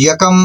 1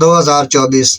2024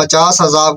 50,000